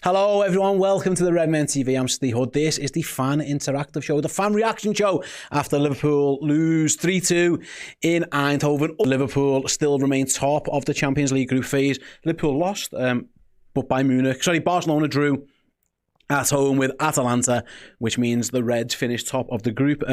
Hello everyone, welcome to the Redmen TV. I'm Steve Hood. This is the fan interactive show, the fan reaction show after Liverpool lose 3-2 in Eindhoven. Liverpool still remain top of the Champions League group phase. Liverpool lost, but Barcelona drew at home with Atalanta, which means the Reds finished top of the group.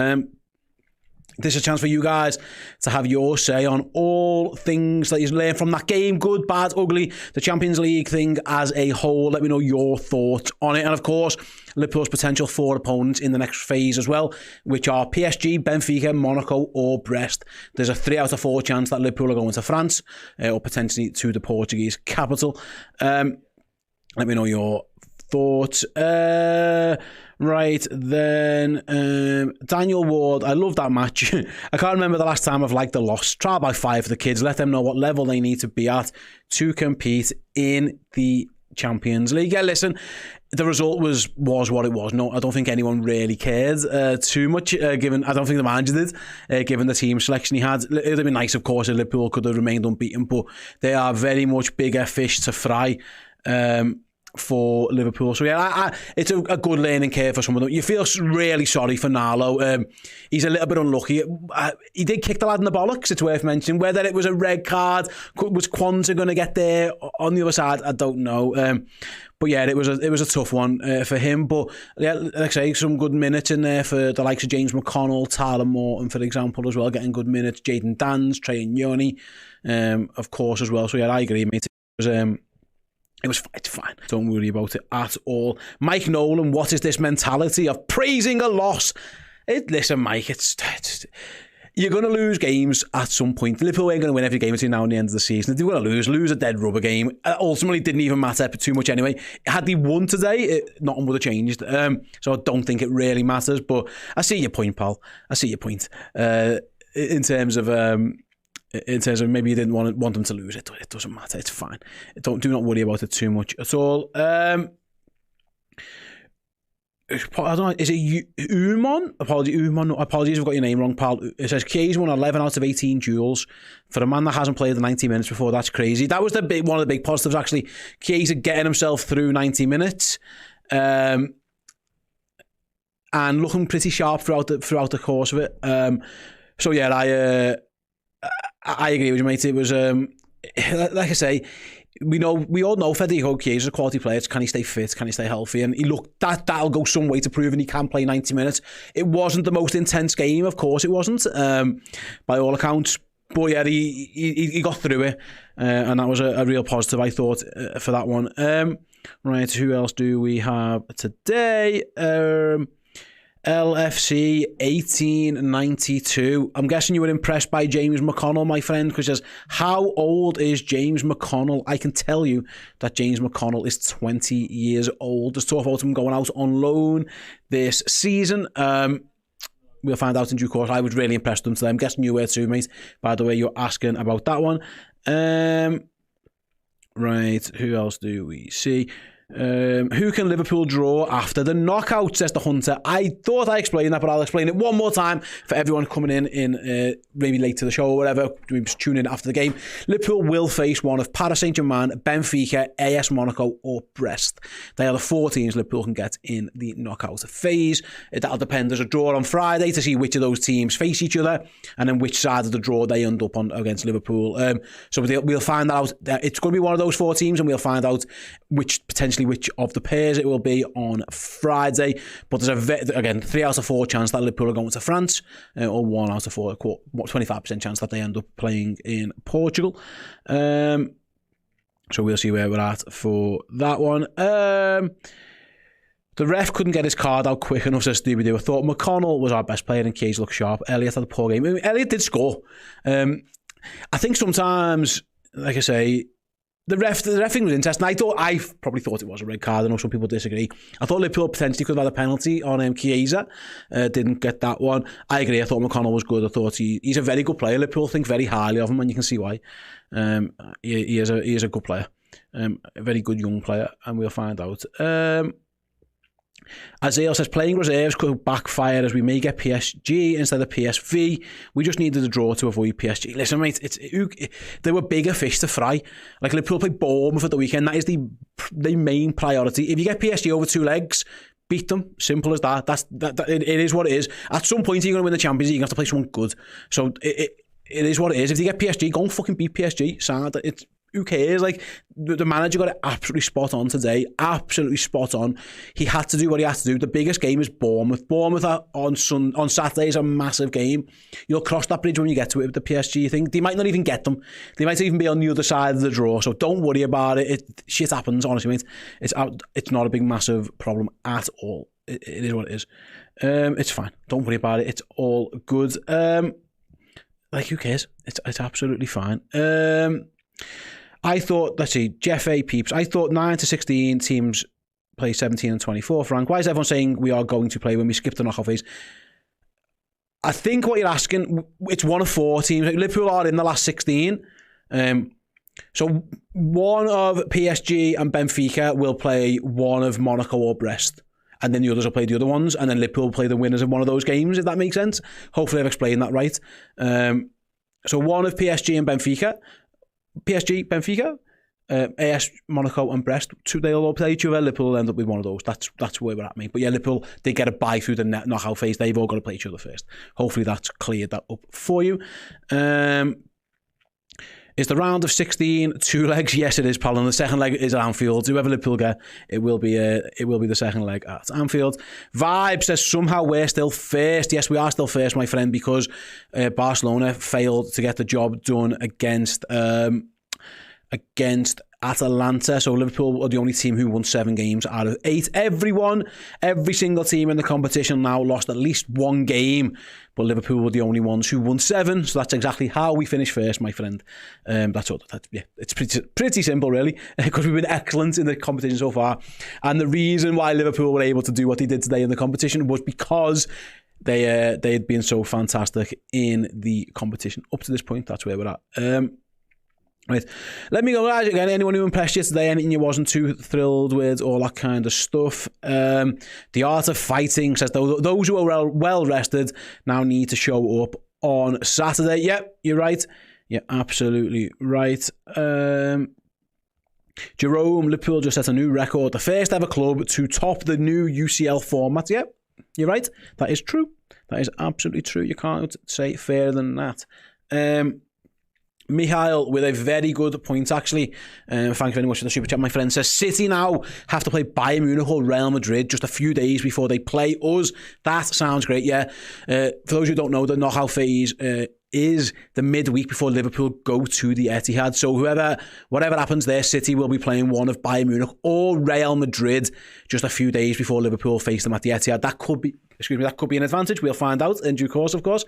This is a chance for you guys to have your say on all things that you've learned from that game. Good, bad, ugly, the Champions League thing as a whole. Let me know your thoughts on it. And of course, Liverpool's potential 4 opponents in the next phase as well, which are PSG, Benfica, Monaco or Brest. There's a 3 out of 4 chance that Liverpool are going to France or potentially to the Portuguese capital. Let me know your thoughts. Right then, Daniel Ward, I love that match. I can't remember the last time I've liked a loss. Trial by 5 for the kids. Let them know what level they need to be at to compete in the Champions League. Yeah, listen, the result was what it was. No, I don't think anyone really cared too much, given, I don't think the manager did, given the team selection he had. It would have been nice, of course, if Liverpool could have remained unbeaten, but they are very much bigger fish to fry for Liverpool. So yeah, it's a good learning curve for some of them. You feel really sorry for Narlo. He's a little bit unlucky. He did kick the lad in the bollocks, it's worth mentioning. Whether it was a red card, was Kwanzaa going to get there on the other side? I don't know. But yeah, it was a tough one for him. But yeah, like I say, some good minutes in there for the likes of James McConnell, Tyler Morton, for example, as well, getting good minutes. Jadon Danns, Trey Nyoni, of course, as well. So yeah, I agree, mate. It's fine. Don't worry about it at all. Mike Nolan, what is this mentality of praising a loss? Listen, Mike, you're going to lose games at some point. Liverpool ain't going to win every game between now and the end of the season. If they're going to lose a dead rubber game. Ultimately, it didn't even matter too much anyway. Had they won today, nothing would have changed. So I don't think it really matters. But I see your point, pal. I see your point. In terms of maybe you didn't want them to lose it. It doesn't matter. It's fine. Do not worry about it too much at all. I don't know. Is it Umon? Apologies if I've got your name wrong, pal. It says Chiesa won 11 out of 18 duels. For a man that hasn't played the 90 minutes before, that's crazy. That was one of the big positives, actually. Chiesa getting himself through 90 minutes. And looking pretty sharp throughout the course of it. So yeah, I agree with you, mate. It was, like I say, we all know Federico Chiesa is a quality player. Can he stay fit? Can he stay healthy? And that'll go some way to proving he can play 90 minutes. It wasn't the most intense game, of course it wasn't, by all accounts. But yeah, he got through it, and that was a real positive, I thought, for that one. Right, who else do we have today? LFC 1892. I'm guessing you were impressed by James McConnell, my friend, because says, how old is James McConnell? I can tell you that James McConnell is 20 years old. There's talk about him going out on loan this season. We'll find out in due course. I was really impressed with him today. I'm guessing you were too, mate. By the way, you're asking about that one. Right, who else do we see? Who can Liverpool draw after the knockout, says the Hunter. I thought I explained that, but I'll explain it one more time for everyone coming in maybe late to the show or whatever, tune in after the game. Liverpool will face one of Paris Saint-Germain, Benfica, AS Monaco or Brest. They are the 4 teams Liverpool can get in the knockout phase. That'll depend. There's a draw on Friday to see which of those teams face each other and then which side of the draw they end up on against Liverpool. So we'll find that out. It's going to be one of those 4 teams and we'll find out which of the pairs it will be on Friday. But there's again 3 out of 4 chance that Liverpool are going to France, or 1 out of 4, 25% chance that they end up playing in Portugal. So we'll see where we're at for that one. The ref couldn't get his card out quick enough, says Stevie Do. I thought McConnell was our best player and Chiesa looked sharp. Elliott had a poor game. I mean, Elliott did score. I think sometimes, like I say, the ref thing was interesting. I probably thought it was a red card. I know some people disagree. I thought Liverpool potentially could have had a penalty on Chiesa. Didn't get that one. I agree. I thought McConnell was good. I thought he's a very good player. Liverpool think very highly of him, and you can see why. He is a good player. A very good young player, and we'll find out. Azale says, playing reserves could backfire as we may get PSG instead of PSV. We just needed a draw to avoid PSG. Listen, mate, there were bigger fish to fry. Like, Liverpool play Bournemouth at the weekend. That is the main priority. If you get PSG over 2 legs, beat them. Simple as that. It is what it is. At some point, you're going to win the Champions League. You have to play someone good. So it is what it is. If you get PSG, go and fucking beat PSG. Sad. Who cares? Like, the manager got it absolutely spot on today. Absolutely spot on. He had to do what he had to do. The biggest game is Bournemouth. Bournemouth on Saturday is a massive game. You'll cross that bridge when you get to it with the PSG thing. They might not even get them. They might even be on the other side of the draw. So don't worry about it. Shit happens, honestly, mate. It's not a big, massive problem at all. It is what it is. It's fine. Don't worry about it. It's all good. Like, who cares? It's absolutely fine. I thought, let's see, Jeff A. Peeps, I thought 9 to 16 teams play 17 and 24. Frank, why is everyone saying we are going to play when we skip the knockout phase? I think what you're asking, it's one of 4 teams. Liverpool are in the last 16. So one of PSG and Benfica will play one of Monaco or Brest. And then the others will play the other ones. And then Liverpool will play the winners of one of those games, if that makes sense. Hopefully I've explained that right. So one of PSG and Benfica. PSG, Benfica, AS, Monaco and Brest, they'll all play each other. Liverpool will end up with one of those. That's where we're at, mate. But yeah, Liverpool, they get a bye through the knockout phase. They've all got to play each other first. Hopefully that's cleared that up for you. Is the round of 16 2 legs? Yes, it is, pal. And the second leg is at Anfield. Whoever Liverpool get, it will be the second leg at Anfield. Vibe says somehow we're still first. Yes, we are still first, my friend, because Barcelona failed to get the job done against Atalanta. So Liverpool are the only team who won 7 games out of 8. Every single team in the competition now lost at least 1 game, but Liverpool were the only ones who won 7. So that's exactly how we finished first, my friend. That's all. Yeah, it's pretty simple, really, because we've been excellent in the competition so far. And the reason why Liverpool were able to do what they did today in the competition was because they had been so fantastic in the competition up to this point. That's where we're at. Right, let me go, guys. Again, anyone who impressed you today, anything you wasn't too thrilled with, all that kind of stuff. The Art of Fighting says those who are well rested now need to show up on Saturday. Yep, you're right. You're absolutely right. Jerome, Liverpool just set a new record. The first ever club to top the new UCL format. Yep, you're right. That is true. That is absolutely true. You can't say fairer than that. Mihail with a very good point, actually. Thank you very much for the super chat. My friend says City now have to play Bayern Munich or Real Madrid just a few days before they play us. That sounds great, yeah. For those who don't know, the knockout phase is the midweek before Liverpool go to the Etihad. So whatever happens there, City will be playing one of Bayern Munich or Real Madrid just a few days before Liverpool face them at the Etihad. That could be an advantage. We'll find out in due course, of course.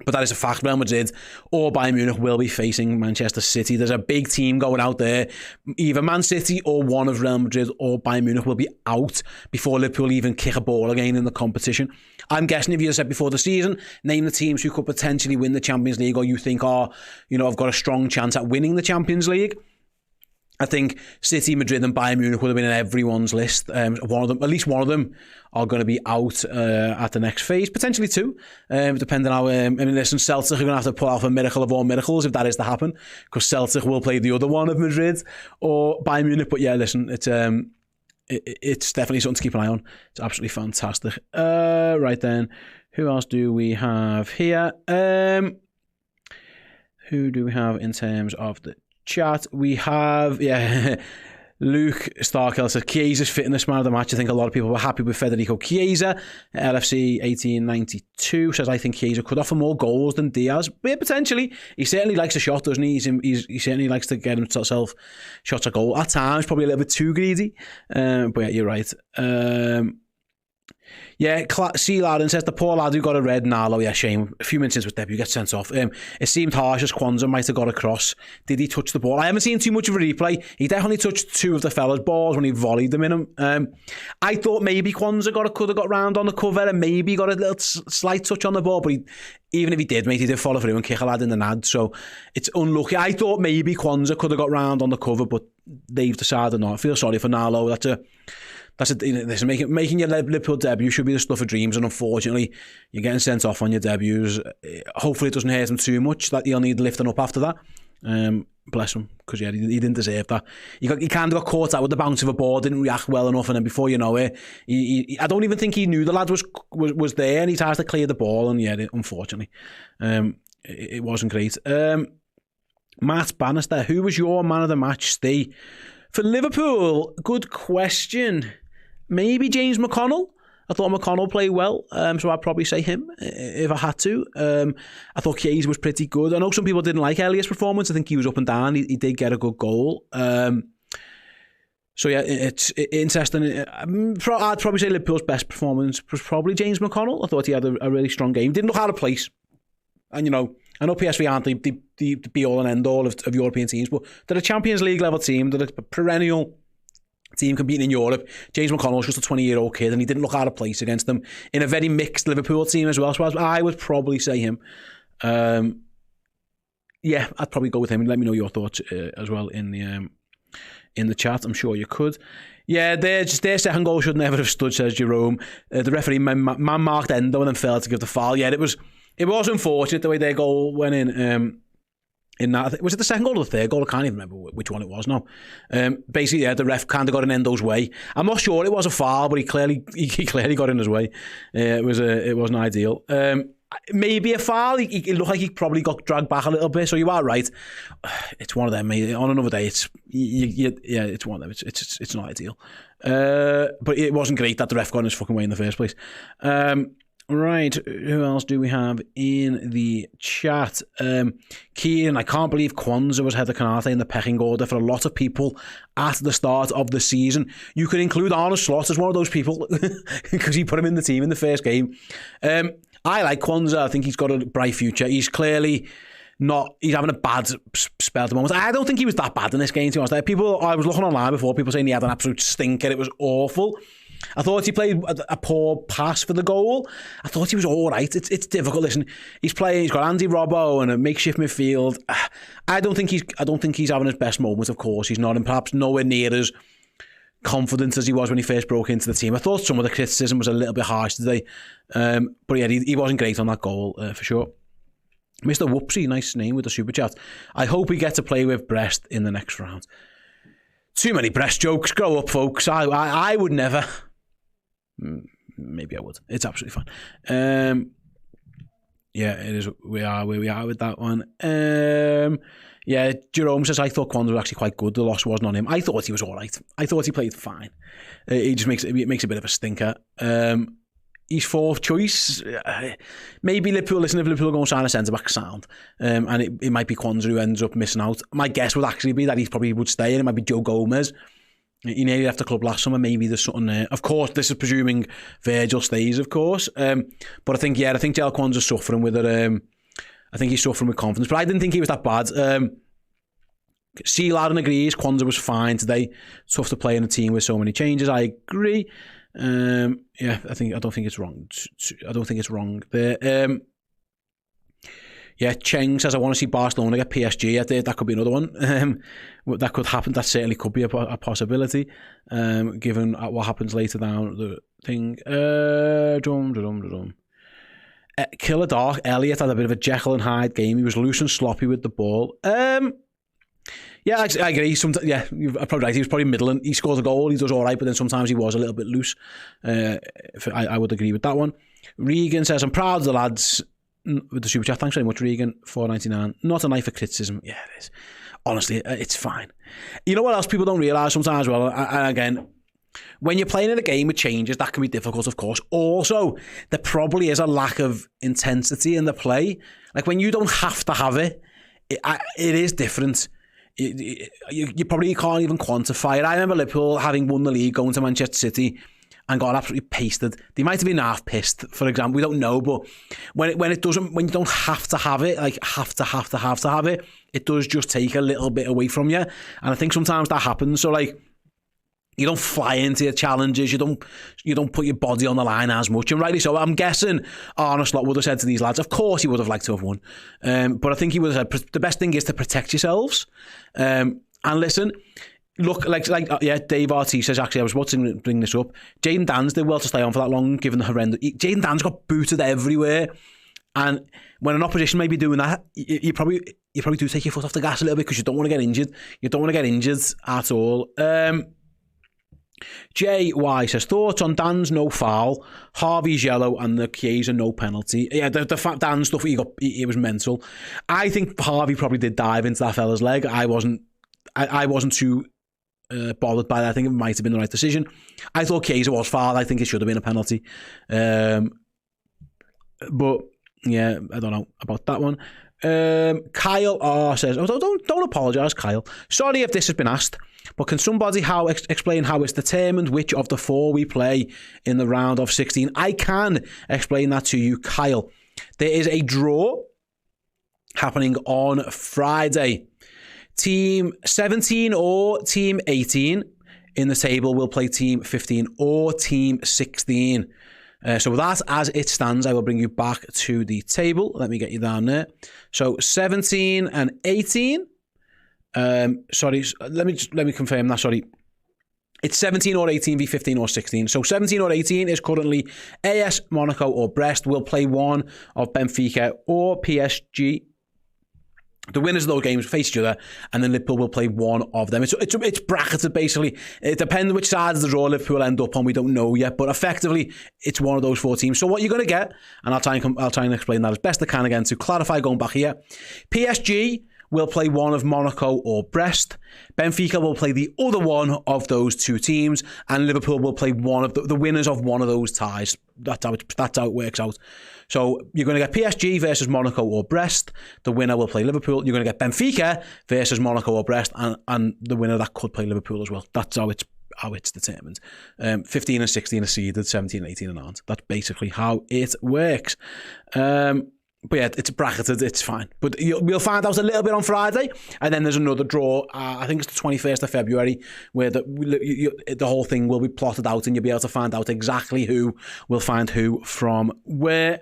But that is a fact. Real Madrid or Bayern Munich will be facing Manchester City. There's a big team going out there. Either Man City or one of Real Madrid or Bayern Munich will be out before Liverpool even kick a ball again in the competition. I'm guessing if you said before the season, name the teams who could potentially win the Champions League or you think have got a strong chance at winning the Champions League. I think City, Madrid and Bayern Munich would have been in everyone's list. At least one of them are going to be out at the next phase. Potentially 2, depending on how... listen, Celtic are going to have to pull off a miracle of all miracles if that is to happen, because Celtic will play the other one of Madrid or Bayern Munich. But yeah, listen, it's definitely something to keep an eye on. It's absolutely fantastic. Right then, who else do we have here? Who do we have in terms of the chat? We have, Luke Starkill says Chiesa's fitness man of the match. I think a lot of people were happy with Federico Chiesa. LFC 1892 says I think Chiesa could offer more goals than Diaz. But yeah, potentially. He certainly likes a shot, doesn't he? He certainly likes to get himself shots a goal. At times, probably a little bit too greedy. But yeah, you're right. Yeah, C. Laden says the poor lad who got a red. Yeah, shame. A few minutes into his debut, gets sent off. It seemed harsh as Kwanzaa might have got across. Did he touch the ball? I haven't seen too much of a replay. He definitely touched 2 of the fella's balls when he volleyed them in him. I thought maybe Kwanzaa could have got round on the cover and maybe got a little slight touch on the ball, but even if he did, mate, he did follow through and kick a lad in the nad, so it's unlucky. I thought maybe Kwanzaa could have got round on the cover, but they've decided not. I feel sorry for Nalo. That's it. Listen, making your Liverpool debut should be the stuff of dreams, and unfortunately, you're getting sent off on your debuts. Hopefully, it doesn't hurt him too much that he'll need lifting up after that. Bless him, because yeah, he didn't deserve that. He kind of got caught out with the bounce of a ball, didn't react well enough, and then before you know it, I don't even think he knew the lad was there, and he tries to clear the ball, and yeah, unfortunately, it wasn't great. Matt Bannister, who was your man of the match, Steve? For Liverpool, good question. Maybe James McConnell. I thought McConnell played well, so I'd probably say him if I had to. I thought Chiesa was pretty good. I know some people didn't like Elliott's performance. I think he was up and down. He did get a good goal. So yeah, it's interesting. I'd probably say Liverpool's best performance was probably James McConnell. I thought he had a really strong game. Didn't look out of place. And you know, I know PSV aren't the be-all and end-all of European teams, but they're a Champions League level team. They're a perennial team competing in Europe. James McConnell was just a 20-year-old kid, and he didn't look out of place against them in a very mixed Liverpool team as well. So I would probably say him. Yeah, I'd probably go with him. Let me know your thoughts as well in the chat. I'm sure you could. Yeah, their second goal should never have stood, says Jerome. The referee man-marked Endo and then failed to give the foul. Yeah, it was unfortunate the way their goal went in. In that, was it the second goal or the third goal? I can't even remember which one it was now. Basically, yeah, the ref kind of got in Endo's way. I'm not sure it was a foul, but he clearly got in his way. It wasn't ideal. Maybe a foul. It looked like he probably got dragged back a little bit. So you are right. It's one of them, mate. On another day, it's one of them. It's not ideal. But it wasn't great that the ref got in his fucking way in the first place. Right, who else do we have in the chat? Kieran, I can't believe Kwanzaa was Heather Kanate in the pecking order for a lot of people at the start of the season. You could include Arne Slot as one of those people because he put him in the team in the first game. I like Kwanzaa. I think he's got a bright future. He's clearly not, he's having a bad spell at the moment. I don't think he was that bad in this game, to be honest. I was looking online before, people saying he had an absolute stinker. It was awful. I thought he played a poor pass for the goal. I thought he was all right. It's difficult. Listen, he's got Andy Robbo and a makeshift midfield. I don't think he's having his best moments. Of course, he's not, and perhaps nowhere near as confident as he was when he first broke into the team. I thought some of the criticism was a little bit harsh today, but yeah, he wasn't great on that goal for sure. Mr. Whoopsie, nice name with the super chat. I hope we get to play with Brest in the next round. Too many Brest jokes. Grow up, folks. I would never. Maybe I would. It's absolutely fine. Yeah, it is. We are where we are with that one. Yeah, Jerome says, I thought Kwanzaa was actually quite good. The loss wasn't on him. I thought he was all right. I thought he played fine. He just makes a bit of a stinker. He's fourth choice. Maybe Liverpool, listen, if Liverpool go and sign a centre-back, sound. And it might be Kwanzaa who ends up missing out. My guess would actually be that he probably would stay, and it might be Joe Gomez. He nearly left the club last summer. Maybe there's something there. Of course, this is presuming Virgil stays, of course. But I think Jel Kwanzaa's suffering with it. I think he's suffering with confidence. But I didn't think he was that bad. C. Laden agrees. Kwanzaa was fine today. Tough to play in a team with so many changes. I agree. Yeah, I don't think it's wrong. I don't think it's wrong there. Yeah, Cheng says, I want to see Barcelona get PSG. That could be another one. That could happen. That certainly could be a possibility, given what happens later down the thing. Killer Dark Elliott had a bit of a Jekyll and Hyde game. He was loose and sloppy with the ball. Yeah, I agree. Yeah, you're probably right. He was probably middling. He scores a goal. He does all right, but then sometimes he was a little bit loose. I would agree with that one. Regan says, I'm proud of the lads with the super chat. Thanks very much, Regan. $4.99. Not a knife for criticism. Yeah, it is. Honestly, it's fine. You know what else people don't realise sometimes? Well, and again, when you're playing in a game with changes, that can be difficult, of course. Also, there probably is a lack of intensity in the play. Like when you don't have to have it, it is different. You probably can't even quantify it. I remember Liverpool having won the league, going to Manchester City and got absolutely pasted. They might have been half pissed, for example. We don't know, but when you don't have to have it, like have to have it, it does just take a little bit away from you. And I think sometimes that happens. So like, you don't fly into your challenges. You don't put your body on the line as much. And rightly so. I'm guessing Arne Slot would have said to these lads, of course he would have liked to have won. But I think he would have said, the best thing is to protect yourselves. And listen, look, Dave RT says, actually, I was about to bring this up. Jayden Danns did well to stay on for that long, given the horrendous... Jayden Danns got booted everywhere. And when an opposition may be doing that, you probably do take your foot off the gas a little bit because you don't want to get injured. You don't want to get injured at all. JY says, thoughts on Dan's no foul, Harvey's yellow, and the Chiesa no penalty. Yeah, the Dan stuff he was mental. I think Harvey probably did dive into that fella's leg. I wasn't too bothered by that. I think it might have been the right decision. I thought Chiesa was fouled. I think it should have been a penalty. But yeah, I don't know about that one. Kyle R says, don't apologise, Kyle. Sorry if this has been asked, but can somebody explain how it's determined which of the 4 we play in the round of 16? I can explain that to you, Kyle. There is a draw happening on Friday. Team 17 or Team 18 in the table will play Team 15 or Team 16. So that, as it stands, I will bring you back to the table. Let me get you down there. So 17 and 18. Sorry, let me confirm that. Sorry, it's 17 or 18 v 15 or 16. So 17 or 18 is currently AS Monaco or Brest. Will play one of Benfica or PSG. The winners of those games face each other, and then Liverpool will play one of them. It's bracketed, basically. It depends which side of the draw Liverpool end up on. We don't know yet, but effectively, it's one of those 4 teams. So what you're going to get, and I'll try and explain that as best I can again to clarify going back here. PSG will play one of Monaco or Brest. Benfica will play the other one of those 2 teams, and Liverpool will play one of the winners of one of those ties. That's how it works out. So you're going to get PSG versus Monaco or Brest. The winner will play Liverpool. You're going to get Benfica versus Monaco or Brest, and the winner that could play Liverpool as well. That's how it's determined. 15 and 16 are seeded, 17 and 18 aren't. That's basically how it works. But yeah, it's bracketed, it's fine. But we'll find out a little bit on Friday, and then there's another draw, I think it's the 21st of February, where the whole thing will be plotted out, and you'll be able to find out exactly who will find who from where.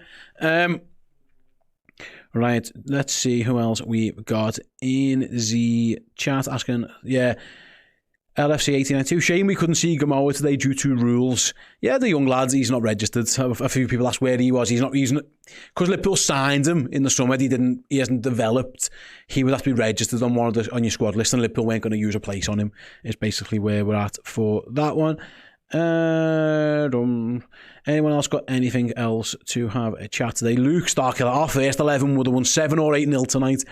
Right, let's see who else we've got in the chat asking, yeah, LFC 1892. Shame we couldn't see Gamoa today due to rules. Yeah, the young lad, he's not registered. A few people asked where he was. He's not because Liverpool signed him in the summer. He hasn't developed. He would have to be registered on on your squad list, and Liverpool weren't going to use a place on him. Is basically where we're at for that one. Anyone else got anything else to have a chat today? Luke Starkiller, our first 11 would have won 7 or 8-0 tonight.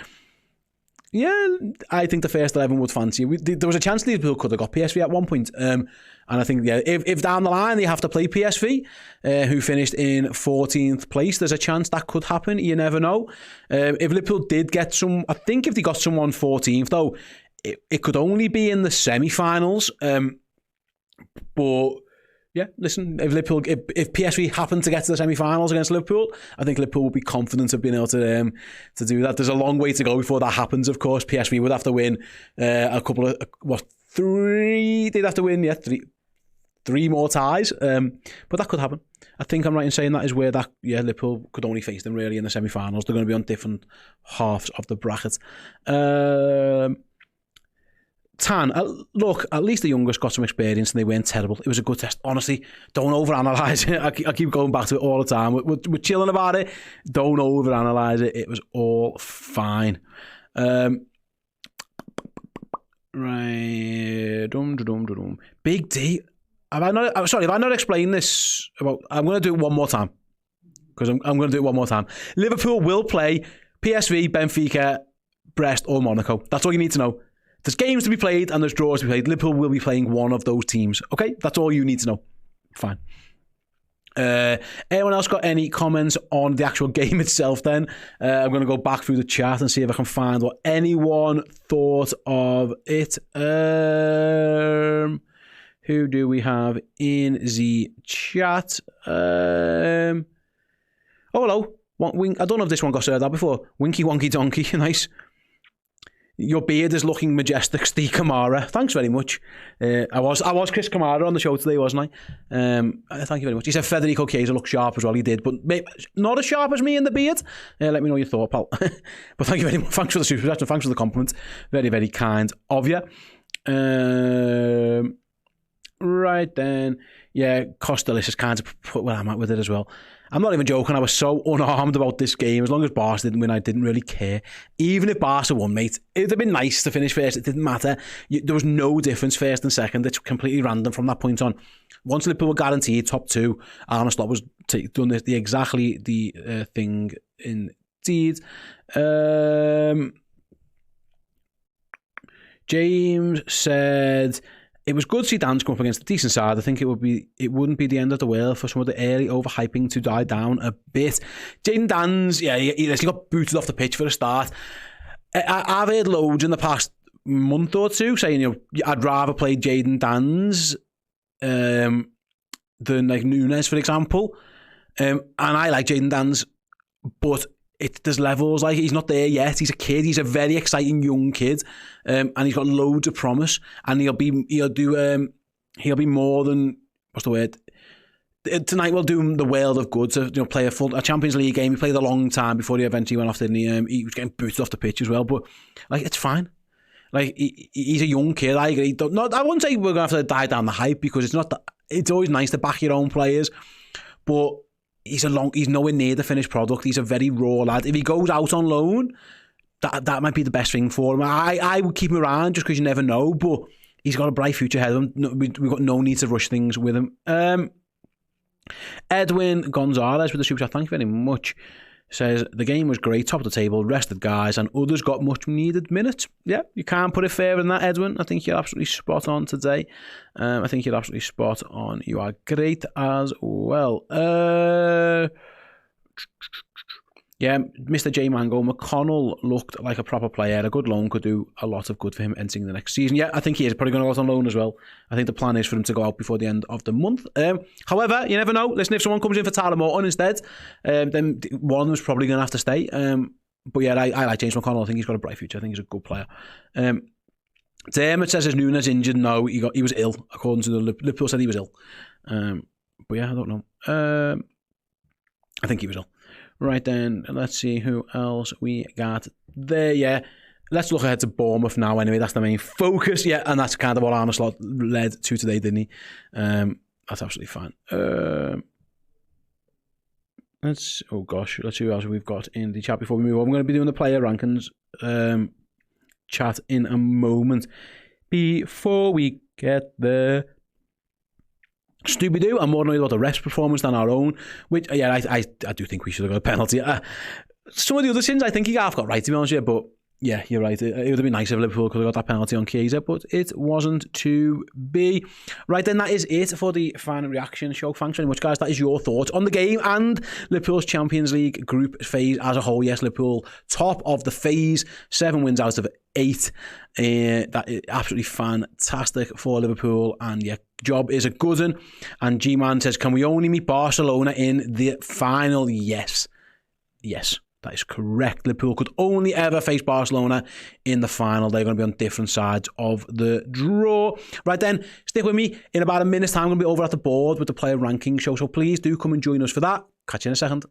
Yeah, I think the first 11 would fancy. There was a chance Liverpool could have got PSV at one point. And I think, yeah, if down the line they have to play PSV, who finished in 14th place, there's a chance that could happen. You never know. If Liverpool did get I think if they got someone 14th, though, it could only be in the semi-finals. But yeah, listen, if PSV happen to get to the semi-finals against Liverpool, I think Liverpool will be confident of being able to do that. There's a long way to go before that happens, of course. PSV would have to win a couple of, three? They'd have to win, yeah, three more ties. But that could happen. I think I'm right in saying that is where Liverpool could only face them really in the semi-finals. They're going to be on different halves of the bracket. Tan, look, at least the youngest got some experience and they weren't terrible. It was a good test. Honestly, don't overanalyze it. I keep going back to it all the time. We're chilling about it. Don't overanalyze it. It was all fine. Right. Big D. Have I not explained this? I'm going to do it one more time. Because I'm going to do it one more time. Liverpool will play PSV, Benfica, Brest or Monaco. That's all you need to know. There's games to be played and there's draws to be played. Liverpool will be playing one of those teams. Okay, that's all you need to know. Fine. Anyone else got any comments on the actual game itself then? I'm going to go back through the chat and see if I can find what anyone thought of it. Who do we have in the chat? Oh, hello. I don't know if this one got said that before. Winky Wonky Donkey. Nice. Your beard is looking majestic, Steve Kamara. Thanks very much. I was Chris Kamara on the show today, wasn't I? Thank you very much. He said Federico Chiesa looked sharp as well. He did, but maybe not as sharp as me in the beard. Let me know your thought, pal. But thank you very much. Thanks for the super chat and thanks for the compliment. Very, very kind of you. Right then, yeah, Costellis has kind of put where I'm at with it as well. I'm not even joking. I was so unarmed about this game. As long as Barca didn't win, I didn't really care. Even if Barca won, mate, it would have been nice to finish first. It didn't matter. There was no difference first and second. It's completely random from that point on. Once Liverpool were guaranteed top two, Arne Slot was done exactly the thing indeed. James said, it was good to see Dan come up against a decent side. I think it wouldn't be the end of the world for some of the early overhyping to die down a bit. Jayden Danns, yeah, he got booted off the pitch for a start. I've heard loads in the past month or two saying, I'd rather play Jayden Danns than like Nunes, for example. And I like Jayden Danns, but there's levels. Like, he's not there yet. He's a kid. He's a very exciting young kid, and he's got loads of promise. And he'll be more than, what's the word? Tonight we'll do him the world of good to play a Champions League game. He played a long time before he eventually went off, didn't he? He was getting booted off the pitch as well, but like, it's fine. Like, he's a young kid. I agree. I wouldn't say we're gonna have to die down the hype, because it's not. It's always nice to back your own players, but he's nowhere near the finished product. He's a very raw lad. If he goes out on loan, that might be the best thing for him. I would keep him around just because you never know, but he's got a bright future ahead of him. We've got no need to rush things with him. Edwin Gonzalez with the super chat, thank you very much, says, the game was great, top of the table, rested guys, and others got much needed minutes. Yeah, you can't put it fairer than that, Edwin. I think you're absolutely spot on today. I think you're absolutely spot on. You are great as well. Yeah, Mr. J Mango, McConnell looked like a proper player. A good loan could do a lot of good for him entering the next season. Yeah, I think he is probably going to go out on loan as well. I think the plan is for him to go out before the end of the month. However, you never know. Listen, if someone comes in for Tyler Morton instead, then one of them is probably going to have to stay. But yeah, I like James McConnell. I think he's got a bright future. I think he's a good player. Dermot says, is Nunes injured? No, he was ill. According to the Liverpool said he was ill. But yeah, I don't know. I think he was ill. Right then, let's see who else we got there. Yeah, let's look ahead to Bournemouth now. Anyway, that's the main focus. Yeah, and that's kind of what Arne Slot led to today, didn't he? That's absolutely fine. Let's see who else we've got in the chat before we move on. I'm going to be doing the player rankings chat in a moment. Before we get there, Scooby-Doo, I'm more annoyed about the ref's performance than our own, which, yeah, I do think we should have got a penalty. Some of the other sins I think he half got right, to be honest with you, but yeah, you're right. It would have been nice if Liverpool could have got that penalty on Chiesa, but it wasn't to be. Right then, that is it for the fan reaction show. Thanks very much, guys. That is your thoughts on the game and Liverpool's Champions League group phase as a whole. Yes, Liverpool top of the phase, 7 wins out of 8. That is absolutely fantastic for Liverpool, and yeah, job is a good one. And G-Man says, can we only meet Barcelona in the final? Yes, that is correct. Liverpool could only ever face Barcelona in the final. They're going to be on different sides of the draw. Right then, stick with me. In about a minute's time, I'm going to be over at the board with the player ranking show, so please do come and join us for that. Catch you in a second.